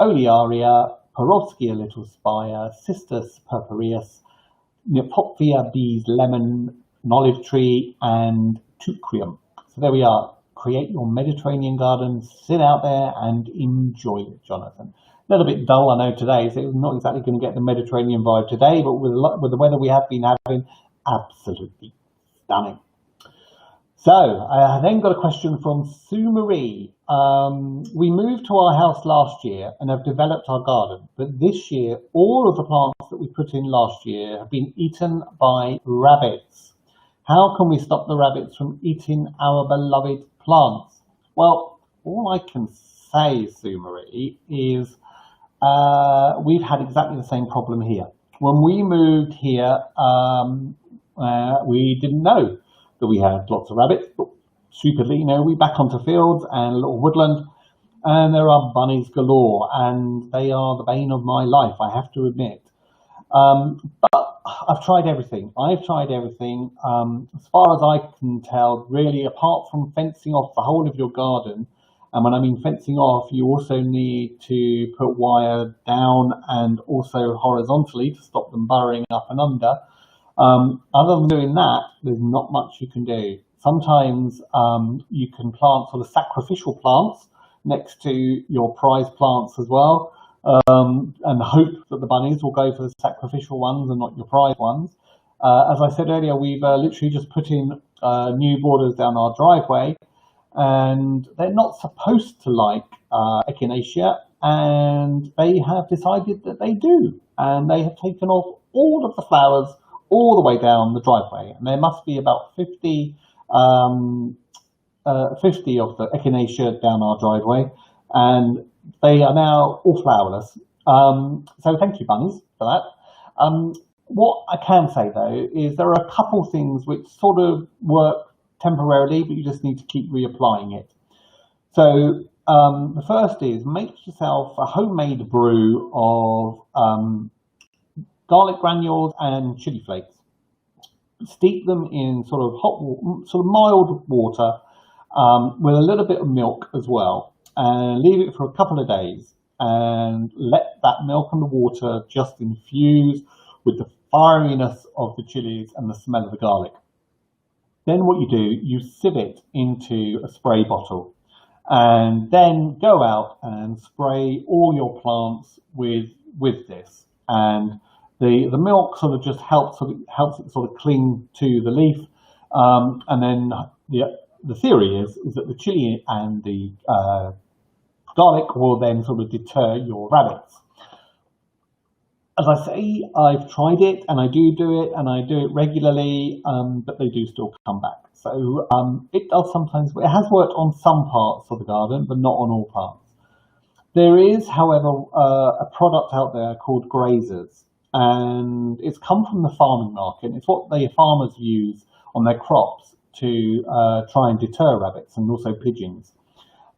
Olearia, Perovskia little spire, Cistus purpureus, Hopfia Bee's lemon, an olive tree, and Teucrium. So there we are. Create your Mediterranean garden, sit out there and enjoy it, Jonathan. A little bit dull, I know, today, so it's not exactly going to get the Mediterranean vibe today, but with the weather we have been having, absolutely stunning. So I then got a question from Sue Marie. We moved to our house last year and have developed our garden, but this year all of the plants that we put in last year have been eaten by rabbits. How can we stop the rabbits from eating our beloved plants? Well, all I can say, Sue Marie, is we've had exactly the same problem here. When we moved here, we didn't know that we had lots of rabbits, but stupidly, we back onto fields and a little woodland, and there are bunnies galore, and they are the bane of my life, I have to admit. But I've tried everything. As far as I can tell, really, apart from fencing off the whole of your garden, and when I mean fencing off, you also need to put wire down and also horizontally to stop them burrowing up and under. Other than doing that, there's not much you can do. Sometimes you can plant sort of sacrificial plants next to your prize plants as well, and hope that the bunnies will go for the sacrificial ones and not your prize ones. As I said earlier, we've literally just put in new borders down our driveway, and they're not supposed to like echinacea, and they have decided that they do, and they have taken off all of the flowers all the way down the driveway, and there must be about 50 of the echinacea down our driveway, and they are now all flowerless. So thank you, bunnies, for that. What I can say though is there are a couple things which sort of work temporarily, but you just need to keep reapplying it. So the first is make yourself a homemade brew of garlic granules and chili flakes. Steep them in sort of mild water with a little bit of milk as well, and leave it for a couple of days, and let that milk and the water just infuse with the fieriness of the chilies and the smell of the garlic. Then what you do, you sieve it into a spray bottle, and then go out and spray all your plants with this. And the milk sort of just helps it sort of cling to the leaf, and then the theory is that the chili and the garlic will then sort of deter your rabbits. As I say, I've tried it, and I do it, and I do it regularly, but they do still come back. So it does sometimes. It has worked on some parts of the garden, but not on all parts. There is, however, a product out there called grazers, and it's come from the farming market. It's what the farmers use on their crops to try and deter rabbits and also pigeons,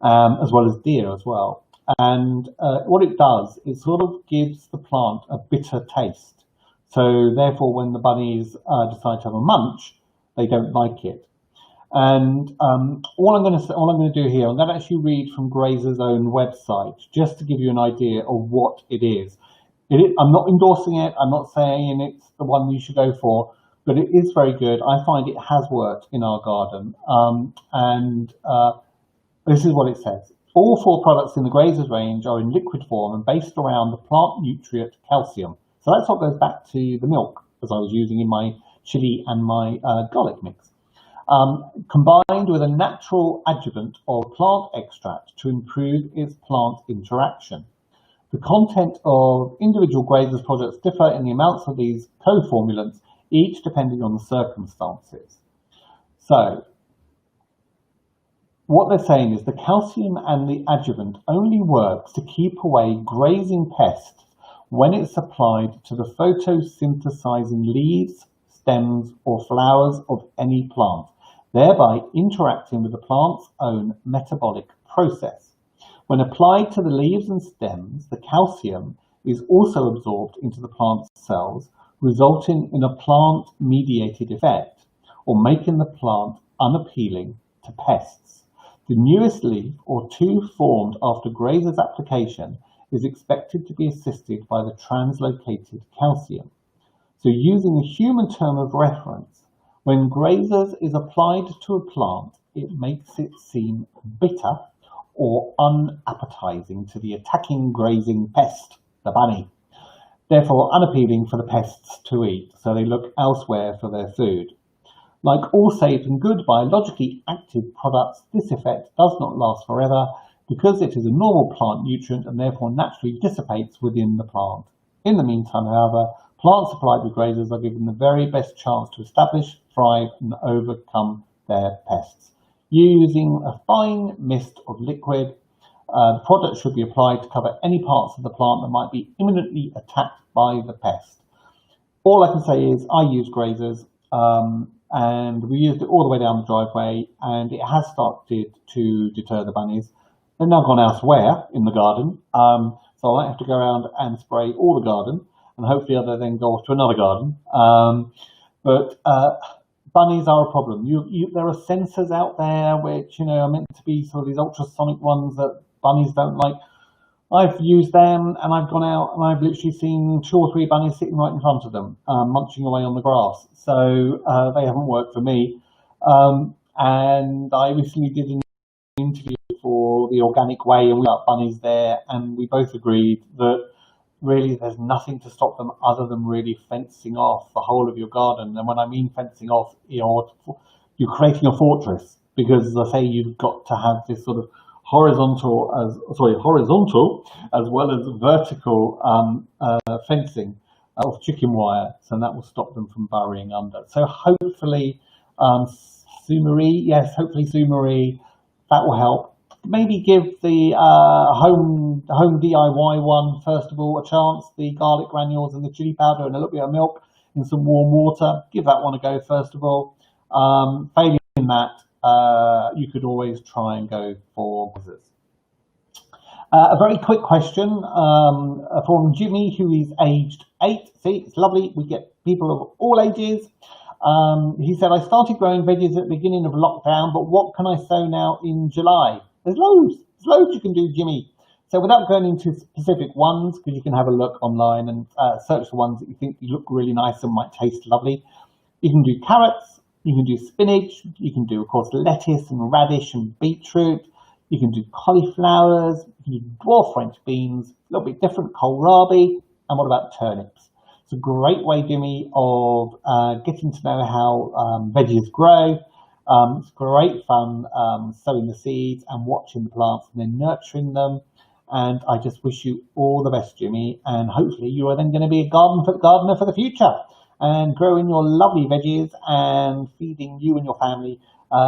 as well as deer as well. And what it does, it sort of gives the plant a bitter taste. So therefore, when the bunnies decide to have a munch, they don't like it. And all I'm going to do here, I'm going to actually read from Grazer's own website, just to give you an idea of what it is. I'm not endorsing it. I'm not saying it's the one you should go for, but it is very good. I find it has worked in our garden. This is what it says. All 4 products in the Grazers range are in liquid form and based around the plant nutrient calcium. So that's what goes back to the milk, as I was using in my chili and my garlic mix. Combined with a natural adjuvant of plant extract to improve its plant interaction. The content of individual Grazers products differ in the amounts of these co-formulants, each depending on the circumstances. So, what they're saying is the calcium and the adjuvant only works to keep away grazing pests when it's applied to the photosynthesizing leaves, stems, or flowers of any plant, thereby interacting with the plant's own metabolic process. When applied to the leaves and stems, the calcium is also absorbed into the plant's cells, resulting in a plant-mediated effect, or making the plant unappealing to pests. The newest leaf, or 2 formed after Grazer's application, is expected to be assisted by the translocated calcium. So using a human term of reference, when Grazer's is applied to a plant, it makes it seem bitter or unappetizing to the attacking grazing pest, the bunny. Therefore unappealing for the pests to eat, so they look elsewhere for their food. Like all safe and good biologically active products, this effect does not last forever because it is a normal plant nutrient and therefore naturally dissipates within the plant. In the meantime, however, plants supplied with grazers are given the very best chance to establish, thrive and overcome their pests. Using a fine mist of liquid, the product should be applied to cover any parts of the plant that might be imminently attacked by the pest. All I can say is I use grazers, and we used it all the way down the driveway, and it has started to deter the bunnies. They've now gone elsewhere in the garden, so I have to go around and spray all the garden, and hopefully they'll then go off to another garden. But bunnies are a problem. There are sensors out there which are meant to be sort of these ultrasonic ones that bunnies don't like. I've used them, and I've gone out and I've literally seen 2 or 3 bunnies sitting right in front of them, munching away on the grass. So they haven't worked for me. And I recently did an interview for The Organic Way, and we got bunnies there, and we both agreed that really there's nothing to stop them other than really fencing off the whole of your garden. And when I mean fencing off, you're creating a fortress, because as I say, you've got to have this sort of horizontal as well as vertical fencing of chicken wire, so that will stop them from burrowing under. So hopefully Sumery, that will help. Maybe give the home DIY one first of all a chance, the garlic granules and the chili powder and a little bit of milk in some warm water. Give that one a go first of all. Failing in that, you could always try and go for grazers. A very quick question from Jimmy, who is aged 8. See, it's lovely. We get people of all ages. He said, I started growing veggies at the beginning of lockdown, but what can I sow now in July? There's loads you can do, Jimmy. So without going into specific ones, because you can have a look online and search the ones that you think look really nice and might taste lovely. You can do carrots, you can do spinach, you can do, of course, lettuce and radish and beetroot. You can do cauliflowers, you can do dwarf French beans, a little bit different, kohlrabi, and what about turnips? It's a great way, Jimmy, of getting to know how veggies grow. It's great fun sowing the seeds and watching the plants and then nurturing them. And I just wish you all the best, Jimmy. And hopefully you are then going to be a gardener for the future and growing your lovely veggies and feeding you and your family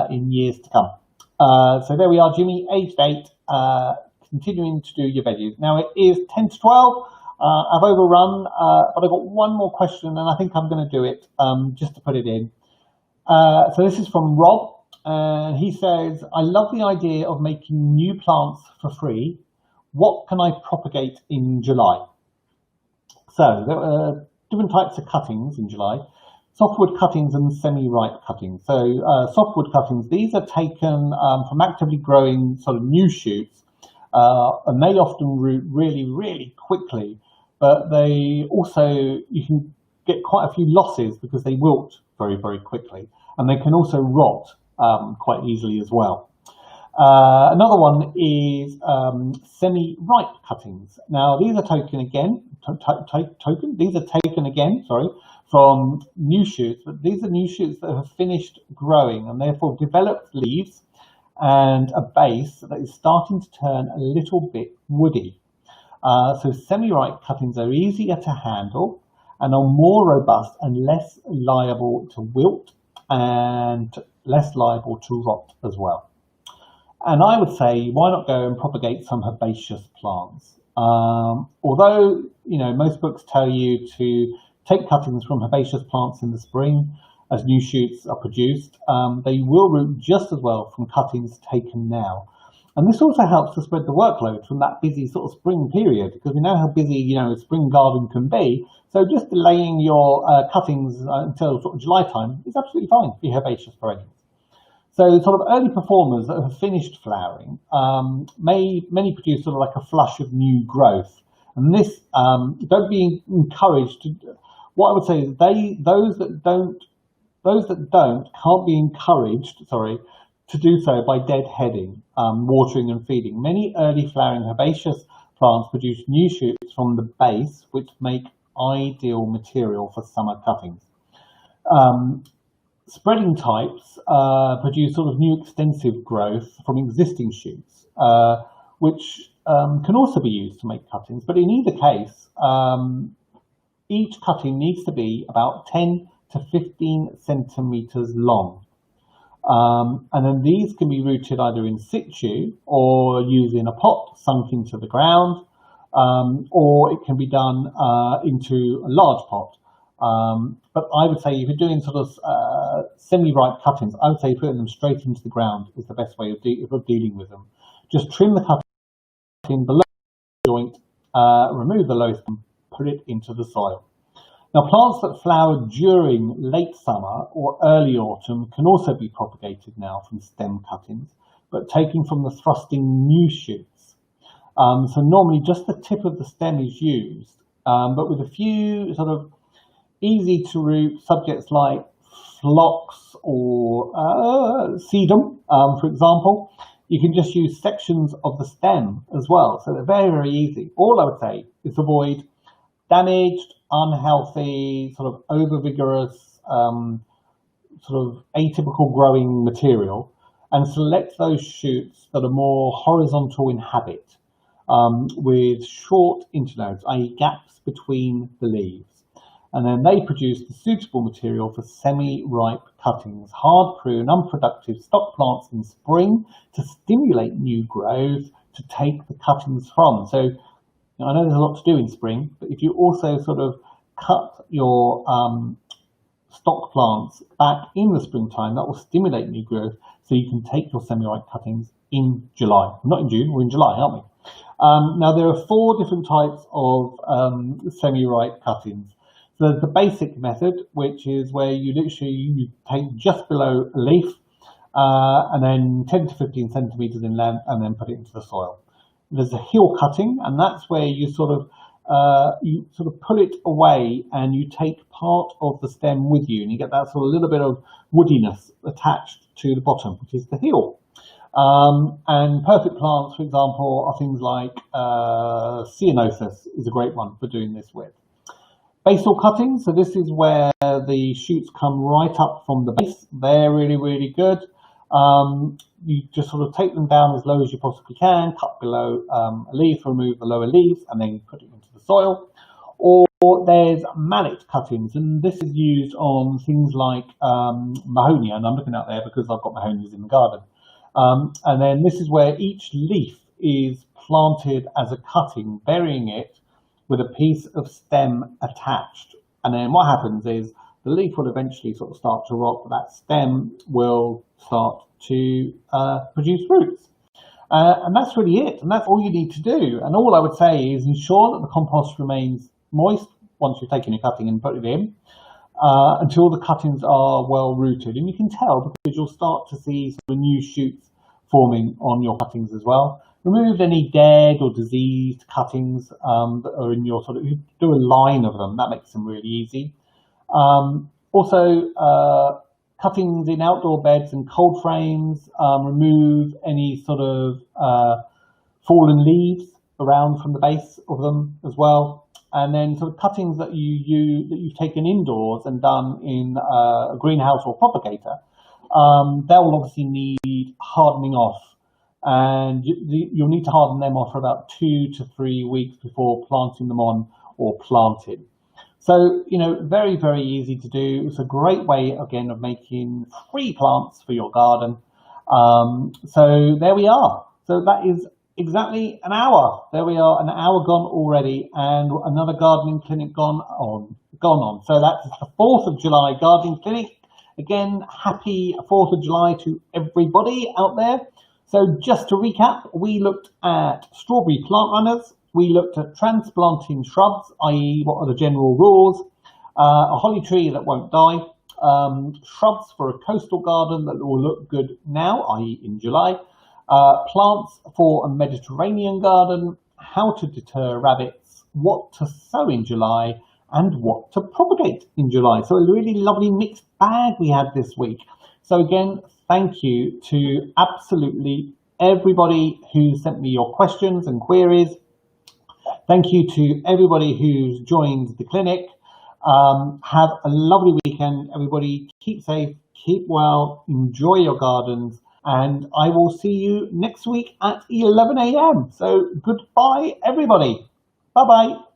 in years to come. So there we are, Jimmy, aged 8, continuing to do your veggies. Now it is 10 to 12. I've overrun, but I've got one more question, and I think I'm going to do it just to put it in. So this is from Rob, and he says, I love the idea of making new plants for free. What can I propagate in July? So there are different types of cuttings in July. Softwood cuttings and semi-ripe cuttings. So softwood cuttings, these are taken from actively growing sort of new shoots, and they often root really, really quickly, but they also, you can get quite a few losses because they wilt very, very quickly, and they can also rot quite easily as well. Another one is semi-ripe cuttings. Now these are taken again, from new shoots, but these are new shoots that have finished growing and therefore developed leaves and a base that is starting to turn a little bit woody. So semi-ripe cuttings are easier to handle and are more robust and less liable to wilt and less liable to rot as well. And I would say, why not go and propagate some herbaceous plants? Although, most books tell you to take cuttings from herbaceous plants in the spring as new shoots are produced, they will root just as well from cuttings taken now. And this also helps to spread the workload from that busy sort of spring period, because we know how busy, a spring garden can be. So just delaying your cuttings until sort of July time is absolutely fine for your herbaceous perennials. So sort of early performers that have finished flowering many produce sort of like a flush of new growth. And this, don't be encouraged to, what I would say is those that don't can't be encouraged, to do so by deadheading, watering and feeding. Many early flowering herbaceous plants produce new shoots from the base, which make ideal material for summer cuttings. spreading types produce sort of new extensive growth from existing shoots, which can also be used to make cuttings. But in either case, each cutting needs to be about 10 to 15 centimeters long. And then these can be rooted either in situ or used in a pot sunk into the ground, or it can be done into a large pot. But I would say if you're doing sort of semi-ripe cuttings, I would say putting them straight into the ground is the best way of dealing with them. Just trim the cutting below the joint, remove the low stem, put it into the soil. Now, plants that flower during late summer or early autumn can also be propagated now from stem cuttings, but taking from the thrusting new shoots. So normally just the tip of the stem is used, but with a few sort of easy to root subjects like phlox or sedum, for example, you can just use sections of the stem as well. So they're very, very easy. All I would say is avoid damaged, unhealthy, sort of over-vigorous, sort of atypical growing material, and select those shoots that are more horizontal in habit, with short internodes, i.e. gaps between the leaves. And then they produce the suitable material for semi-ripe cuttings, hard-pruned, unproductive stock plants in spring to stimulate new growth to take the cuttings from. So I know there's a lot to do in spring, but if you also sort of cut your stock plants back in the springtime, that will stimulate new growth so you can take your semi-ripe cuttings in July. Not in June, we're in July, aren't we? Now, there are 4 different types of semi-ripe cuttings. So there's the basic method, which is where you literally take just below a leaf and then 10 to 15 centimeters in length and then put it into the soil. There's a heel cutting, and that's where you sort of pull it away and you take part of the stem with you, and you get that sort of little bit of woodiness attached to the bottom, which is the heel. And perfect plants, for example, are things like ceanothus is a great one for doing this with. Basal cutting, so this is where the shoots come right up from the base. They're really, really good. You just sort of take them down as low as you possibly can, cut below a leaf, remove the lower leaves, and then put it into the soil. Or there's mallet cuttings, and this is used on things like mahonia, and I'm looking out there because I've got mahonias in the garden. And then this is where each leaf is planted as a cutting, burying it with a piece of stem attached. And then what happens is the leaf will eventually sort of start to rot, but that stem will start to produce roots. And that's really it, and that's all you need to do. And all I would say is ensure that the compost remains moist once you've taken your cutting and put it in, until the cuttings are well rooted. And you can tell because you'll start to see sort of new shoots forming on your cuttings as well. Remove any dead or diseased cuttings that are in your sort of, you do a line of them, that makes them really easy. Also, cuttings in outdoor beds and cold frames, remove any sort of fallen leaves around from the base of them as well. And then sort of cuttings that you've taken indoors and done in a greenhouse or propagator, they'll obviously need hardening off. And you'll need to harden them off for about 2 to 3 weeks before planting them on or planting. So, you know, very, very easy to do. It's a great way, again, of making free plants for your garden. So there we are. So that is exactly an hour. There we are, an hour gone already, and another gardening clinic gone on. So that's the 4th of July gardening clinic. Again, happy 4th of July to everybody out there. So just to recap, we looked at strawberry plant runners. We looked at transplanting shrubs, i.e. what are the general rules, a holly tree that won't die, shrubs for a coastal garden that will look good now, i.e. in July, plants for a Mediterranean garden, how to deter rabbits, what to sow in July, and what to propagate in July. So a really lovely mixed bag we had this week. So again, thank you to absolutely everybody who sent me your questions and queries. Thank you to everybody who's joined the clinic. Have a lovely weekend, everybody. Keep safe, keep well, enjoy your gardens, and I will see you next week at 11 a.m. So goodbye, everybody. Bye bye.